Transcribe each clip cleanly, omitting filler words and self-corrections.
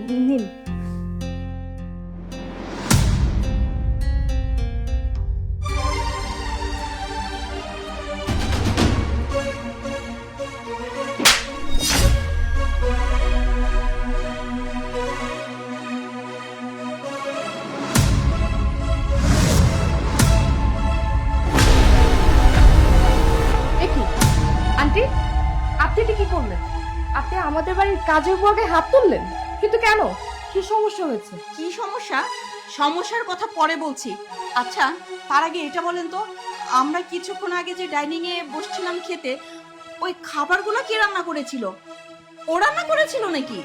নিন। দেখি আন্টি, আপনি এটা কি করলেন? আপনি আমাদের বাড়ির কাজের বুয়াকে হাত তুললেন, কিন্তু কেন? কি সমস্যা হয়েছে? কি সমস্যা? সমস্যার কথা পরে বলছি। আচ্ছা, তার আগে এটা বলেন তো, আমরা কিছুক্ষণ আগে যে ডাইনিং এ বসছিলাম খেতে, ওই খাবারগুলো কে রান্না করেছিল? ও রান্না করেছিল নাকি?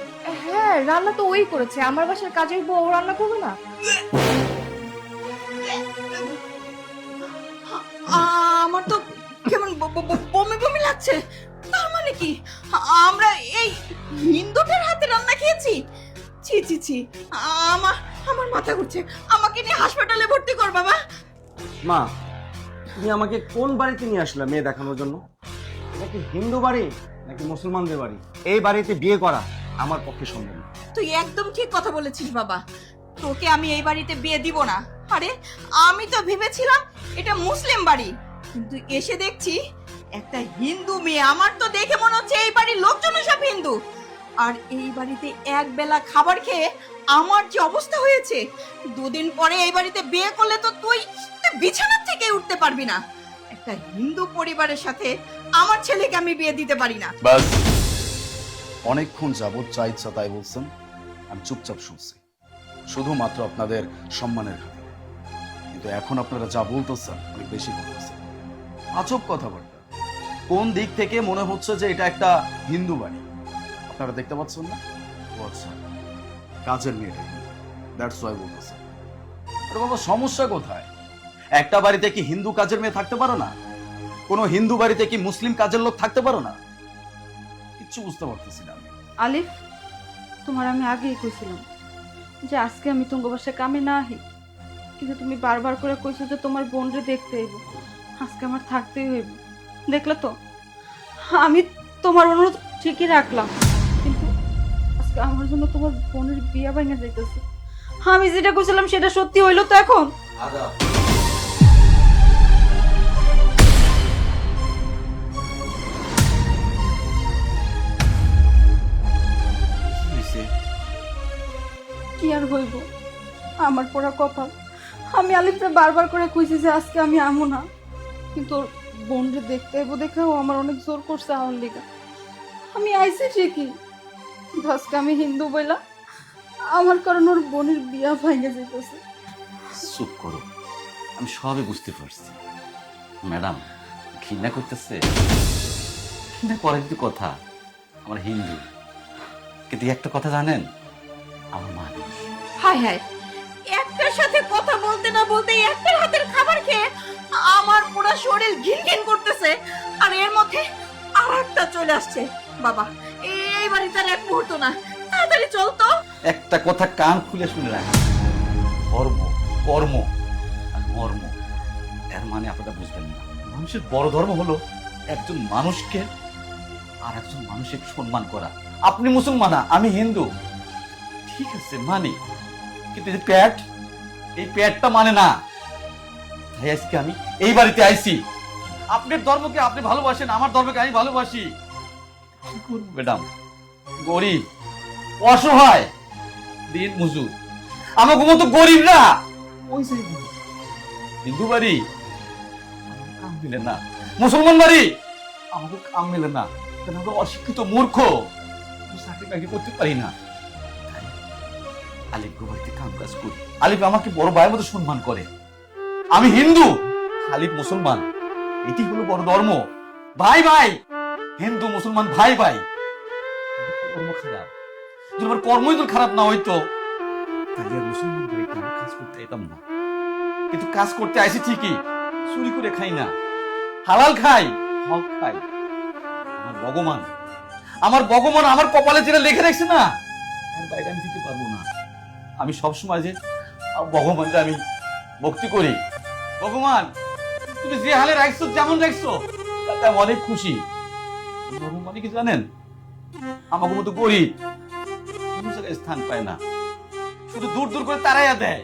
হ্যাঁ, রান্না তো ওই করেছে। আমার বাসার কাজের বুয়া ও রান্না করবে না? আমার তো কেমন বমি বমি লাগছে। তার মানে কি আমরা এই হিন্দুটার হাতে রান্না খেয়েছি? ছি ছি ছি, আমার আমার মাথা ঘুরছে। আমাকে নিয়ে হাসপাতালে ভর্তি কর বাবা। মা, তুমি আমাকে কোন বাড়িতে নিয়ে আসলে মেয়ে দেখানোর জন্য? নাকি হিন্দু বাড়ি নাকি মুসলমানদের বাড়ি? এই বাড়িতে বিয়ে করা আমার পক্ষে সম্ভব না। তুই একদম ঠিক কথা বলেছিস বাবা। তোকে আমি এই বাড়িতে বিয়ে দিব না। আরে আমি তো ভেবেছিলাম এটা মুসলিম বাড়ি, কিন্তু এসে দেখছি একটা হিন্দু মেয়ে। আমার তো দেখে মনে হচ্ছে এই বাড়ির লোকজন সব হিন্দু। আর এই বাড়িতে এক বেলা খাবার খেয়ে আমার যে অবস্থা হয়েছে, দুদিন পরে এই বাড়িতে বিয়ে করলে তো তুই বিছানার থেকে উঠতে পারবি না। একটা হিন্দু পরিবারের সাথে আমার ছেলেকে আমি বিয়ে দিতে পারি না। বাস, অনেকক্ষণ যাবত যা ইচ্ছা তাই বলছেন, আমি চুপচাপ শুনছি, শুধুমাত্র আপনাদের সম্মানের খাতিরে। কিন্তু এখন আপনারা যা বলতেছেন অনেক বেশি বলতেছেন, আজব কথাবার্তা। কোন দিক থেকে মনে হচ্ছে যে এটা একটা হিন্দু বাড়ি? আপনারা দেখতে পাচ্ছেন না? ও আচ্ছা, কাজের মেয়েটা দ্যাটস ওয়াই বলতেছেন। আরে বাবা, সমস্যা কোথায়? একটা বাড়িতে কি হিন্দু কাজের মেয়ে থাকতে পারো না? কোনো হিন্দু বাড়িতে কি মুসলিম কাজের লোক থাকতে পারো না? কিচ্ছু বুঝতে পারতেছি না আমি। আলিফ, তোমার আমি আগেই কইছিলাম যে আজকে আমি তোমার বাসায় কামে না আহি, কিন্তু তুমি বারবার করে কইছো যে তোমার বোনরে দেখতে হইব। আজকে আমার থাকতেই হইব। দেখলে তো, আমি তোমার অনুরোধ ঠিকই রাখলাম, কিন্তু আজকে আমার জন্য তোমার বোনের বিয়া ভাঙা যাইতেছে। আমি যেটা কইছিলাম সেটা সত্যি হইলো তো এখন? কি আর হইব, আমার পড়া কপাল। আমি আলিফরে বারবার করে কইছি যে আজকে আমি আমো না, কিন্তু ওর বোনরে দেখতে হইব দেখেও আমার অনেক জোর করছে আমার লিগা। আমি আইছি ঠিকই, কিন্তু আজকে আমি হিন্দু বইলা আমার কারণ ওর বোনের বিয়া ভাঙে যেতেছে। চুপ করো, আমি সবই বুঝতে পারছি। ম্যাডাম ঘৃণা করতেছে, ঘৃণা করার কি কথা? আমার হিন্দু, কিন্তু একটা কথা জানেন, আমার মানুষ। হায় হায়, একটার সাথে কথা বলতে না বলতে একটার হাতের খাবার খেয়ে আমার পুরো শরীর ঘিনঘিন করতেছে, আর এর মধ্যে আরেকটা চলে আসছে। বাবা, এই বাড়িতে আর এক মুহূর্ত না, তাড়াতাড়ি চল তো। একটা কথা কান খুলে শুনে রাখ, ধর্ম, কর্ম আর মর্ম, এর মানে আপনারা বুঝবেন না। মানুষের বড় ধর্ম হলো একজন মানুষকে আর একজন মানুষের সম্মান করা। আপনি মুসলমান, আমি হিন্দু, ঠিক আছে মানি, কিন্তু এই প্যাট, এই প্যাটটা মানে না। তাই আজকে আমি এই বাড়িতে আইছি। আপনার ধর্মকে আপনি ভালোবাসেন, আমার ধর্মকে আমি ভালোবাসি। কি করবো ম্যাডাম, গরিব, অসহায়, দিন মজুর, আমাকে মতো গরিব না ওই যে হিন্দু বাড়ি কাম মিলে না, মুসলমান বাড়ি আমাকে কাম মিলে না, কারণ আমরা অশিক্ষিত মূর্খ, চাকরি বাকরি করতে পারি না। তাই আলিফ বাড়িতে কাম কাজ করি। আলিফ আমাকে বড় ভাইয়ের মতো সম্মান করে। আমি হিন্দু, আলিফ মুসলমান, এটি হলো বড় ধর্ম। ভাই ভাই, হিন্দু মুসলমান ভাই ভাই। কর্ম খারাপ, যদি আমার কর্মই তো খারাপ না হইতো তাহলে আর মুসলমান বাড়িতে আমি কাজ করতে যেতাম না। কিন্তু কাজ করতে আইসি ঠিকই, চুরি করে খাই না, হালাল খাই, হক খাই। আমার ভগবান, আমার ভগবান আমার কপালে যেটা লিখে রাখছে না, এর বাইরে আমি দিতে পারবো না। আমি সবসময় যে ভগবানকে আমি ভক্তি করি। ভগবান, তুমি যে হালে রাখছো, যেমন রাখছো, তাতে আমি অনেক খুশি। ভগবান কি জানেন, আমাকে মতো গরিব, কোনো জায়গায় স্থান পায় না, শুধু দূর দূর করে তারাইয়া দেয়।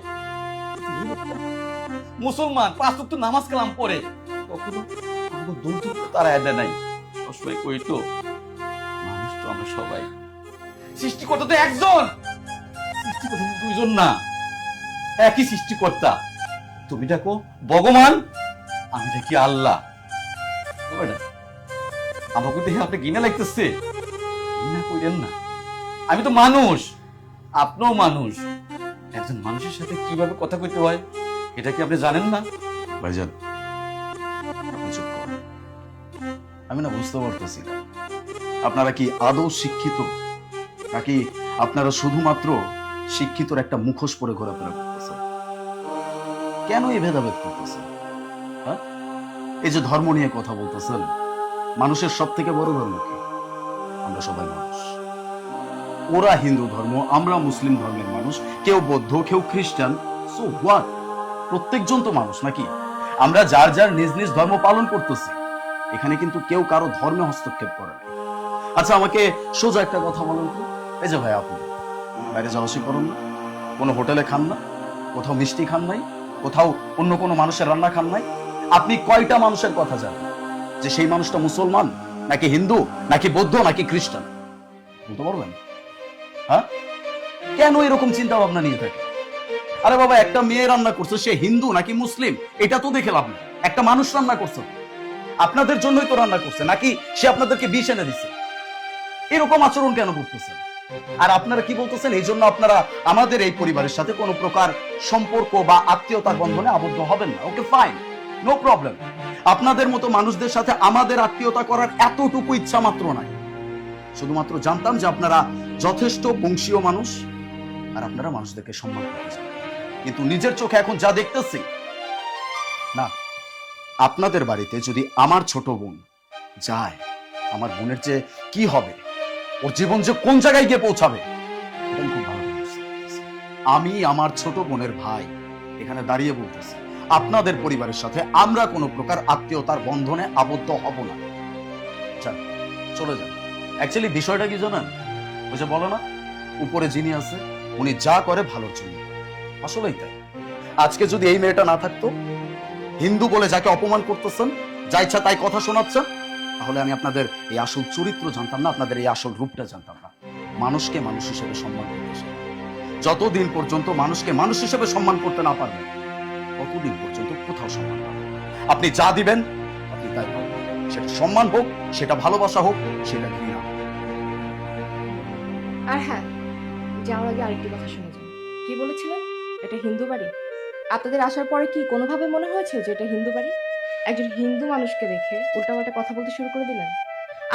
মুসলমান 5 ওয়াক্ত নামাজ কালাম পড়ে, কখনো কখনো দূর দূর করে তারাইয়া দেয় নাই। সবসময় কই তো মানুষ তো আমরা সবাই, সৃষ্টিকর্তা তো একজন, সৃষ্টিকর্তা তো দুইজন না, একই সৃষ্টিকর্তা। তুমি দেখো ভগবান, আমি দেখি আল্লাহ। আমাকে দেখে আপনি ঘৃণা লাগতেছে, ঘৃণা কইরেন না। আমি তো মানুষ, আপনিও মানুষ। একজন মানুষের সাথে কিভাবে কথা কইতে হয় এটা কি আপনি জানেন না? ভাইজান আপনি চুপ করুন। আমি না বুঝতে পারতেছি না আপনারা কি আদৌ শিক্ষিত, নাকি আপনারা শুধুমাত্র শিক্ষিতর একটা মুখোশ পরে ঘোরাফেরা করতেছেন? কেন এই ভেদাভেদ করতেছেন? হ্যাঁ, এই যে ধর্ম নিয়ে কথা বলতেছেন, মানুষের সব থেকে বড় ধর্ম কি? আমরা সবাই মানুষ। ওরা হিন্দু ধর্ম, আমরা মুসলিম ধর্মের মানুষ, কেউ বৌদ্ধ, কেউ খ্রিস্টান। So what? প্রত্যেকজন তো মানুষ নাকি? আমরা যার যার নিজ নিজ ধর্ম পালন করতেছি, এখানে কিন্তু কেউ কারো ধর্মে হস্তক্ষেপ করে না। আচ্ছা আমাকে সোজা একটা কথা বলুন তো, এই যে ভাই আপনি বাইরে যাওয়া আসি করেন না, কোনো হোটেলে খান না, কোথাও মিষ্টি খান নাই, কোথাও অন্য কোনো মানুষের রান্না খান নাই, আপনি কয়টা মানুষের কথা জানেন যে সেই মানুষটা মুসলমান নাকি হিন্দু নাকি বৌদ্ধ নাকি খ্রিস্টান? বলতে পারবেন? হ্যাঁ, কেন এরকম চিন্তা ভাবনা নিয়ে থাকে? আরে বাবা, একটা মেয়ে রান্না করছে, সে হিন্দু নাকি মুসলিম এটা তো দেখে লাভ নেই। একটা মানুষ রান্না করছে, আপনাদের জন্যই তো রান্না করছে, নাকি সে আপনাদেরকে বিষ এনে দিচ্ছে? এরকম আচরণ কেন করতেছেন? আর আপনারা কি বলতেছেন এই জন্য আপনারা আমাদের এই পরিবারের সাথে কোনো প্রকার সম্পর্ক বা আত্মীয়তার বন্ধনে আবদ্ধ হবেন না? Okay fine, no problem. আপনাদের মতো মানুষদের সাথে আমাদের আত্মীয়তা করার এতটুকু ইচ্ছা মাত্র নাই। শুধুমাত্র জানতাম যে আপনারা যথেষ্ট বংশীয় মানুষ, আর আপনারা মানুষদেরকে সম্মান করতে চান। কিন্তু নিজের চোখে এখন যা দেখতেছি না, আপনাদের বাড়িতে যদি আমার ছোট বোন যায়, আমার বোনের যে কি হবে, ওর জীবন যে কোন জায়গায় গিয়ে পৌঁছাবে, এটা আমি খুব ভালো করে বুঝতে পারতেছি। আমি আমার ছোট বোনের ভাই এখানে দাঁড়িয়ে বলতেছি, আপনাদের পরিবারের সাথে আমরা কোনো প্রকার আত্মীয়তার বন্ধনে আবদ্ধ হব না। যান, চলে যান। অ্যাকচুয়ালি বিষয়টা কি জানেন, ওই যে বলে না, উপরে যিনি আছে উনি যা করে ভালোর জন্য। আসলেই তাই। আজকে যদি এই মেয়েটা না থাকতো, হিন্দু বলে যাকে অপমান করতেছেন, যা ইচ্ছা তাই কথা শোনাচ্ছেন, তাহলে আমি আপনাদের এই আসল চরিত্র জানতাম না, আপনাদের এই আসল রূপটা জানতাম না। মানুষকে মানুষ হিসেবে সম্মান করতে শিখুন। যতদিন পর্যন্ত মানুষকে মানুষ হিসেবে সম্মান করতে না পারবেন, ততদিন পর্যন্ত কোথাও সম্মান পাবেন না। আপনি যা দিবেন আপনি তাই পাবেন, সেটা সম্মান হোক, সেটা ভালোবাসা হোক, সেটা ঘৃণা হোক। আর হ্যাঁ, যাওয়ার আগে আরেকটি কথা শুনে যান। কি বলেছিলেন? এটা হিন্দু বাড়ি? আপনাদের আসার পরে কি কোনোভাবে মনে হয়েছে যে এটা হিন্দু বাড়ি? একজন হিন্দু মানুষকে দেখে উল্টাপাল্টা কথা বলতে শুরু করে দিলেন।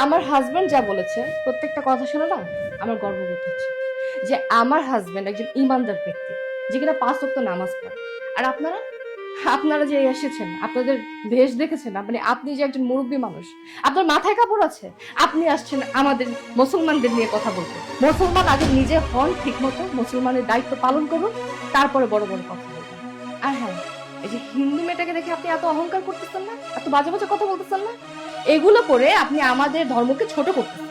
আমার হাজবেন্ড যা বলেছে প্রত্যেকটা কথা শুনে না আমার গর্ববোধ হচ্ছে যে আমার হাজবেন্ড একজন ইমানদার ব্যক্তি, যে কিনা 5 ওয়াক্ত নামাজ পড়ে। আর আপনারা যে এসেছেন, আপনাদের দেশ দেখেছেন, আপনি যে একজন মুরব্বী মানুষ, আপনার মাথায় কাপড় আছে, আপনি আসছেন আমাদের মুসলমানদের নিয়ে কথা বলতে। মুসলমান আগে নিজে হন ঠিক মতো, মুসলমানের দায়িত্ব পালন করুন, তারপরে বড় বড় কথা বলবেন। আর হ্যাঁ, এই যে হিন্দু মেয়েটাকে দেখে আপনি এত অহংকার করতেছেন না, এত বাজে বাজে কথা বলতেছেন না, এগুলো করে আপনি আমাদের ধর্মকে ছোট করতেছেন।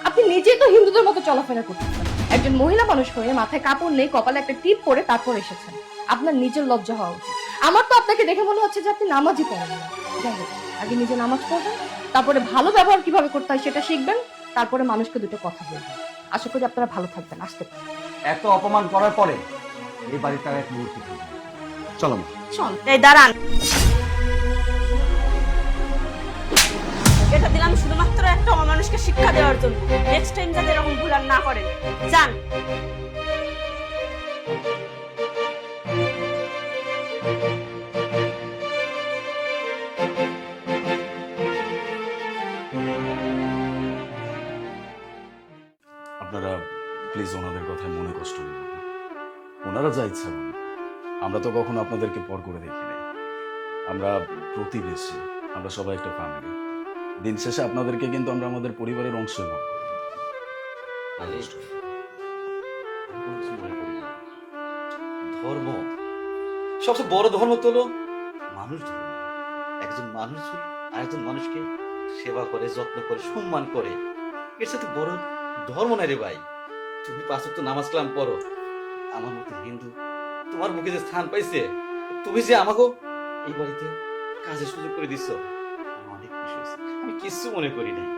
আপনি নিজেই তো হিন্দুদের মতো চলাফেরা করতেছেন। একজন মহিলা মানুষ হয়ে মাথায় কাপড় নেই, কপালে একটা টিপ পরে তারপর এসেছেন। আপনার নিজের লজ্জা হওয়া উচিত। আমার তো আপনাকে দেখে মনে হচ্ছে যে আপনি নামাজই পড়েন না। যাই হোক, আগে নিজে নামাজ পড়বেন, তারপরে ভালো ব্যবহার কিভাবে করতে হয় সেটা শিখবেন, তারপরে মানুষকে দুটো কথা বলবেন। আশা করি আপনারা ভালো থাকবেন। আসতে পারেন। এত অপমান করার পরে এই বাড়িটা এক মুহূর্তে থাকবে। চলো মা। চল, এই দাঁড়ান। এটা দিলাম শুধুমাত্র একটা অমানুষকে শিক্ষা দেওয়ার জন্য। নেক্সট টাইম যাতে এরকম ভুল আর না করেন। যান। আপনারা প্লিজ ওনাদের কথায় মনে কষ্ট নেবেন না। ওনারা যা ইচ্ছা বলুন, আমরা তো কখনো আপনাদেরকে পর করে দেখি নাই। আমরা প্রতিবেশী, আমরা সবাই একটা ফ্যামিলি। দিন শেষে আপনাদেরকে কিন্তু আমরা আমাদের পরিবারের অংশ মনে করি। ধর্ম, সবচেয়ে বড় ধর্ম তো হলো মানুষ ধর্ম। একজন মানুষ আরেকজন মানুষকে সেবা করে, যত্ন করে, সম্মান করে, এর সাথে বড় ধর্ম নাই রে ভাই। তুমি 5 ওয়াক্ত নামাজ কালাম পড়ো, আমার মতো হিন্দু তোমার মুখে যে স্থান পাইছে, তুমি যে আমাকে এই বাড়িতে কাজের সুযোগ করে দিছো, আমার অনেক খুশি হয়েছে। আমি কিচ্ছু মনে করি নাই।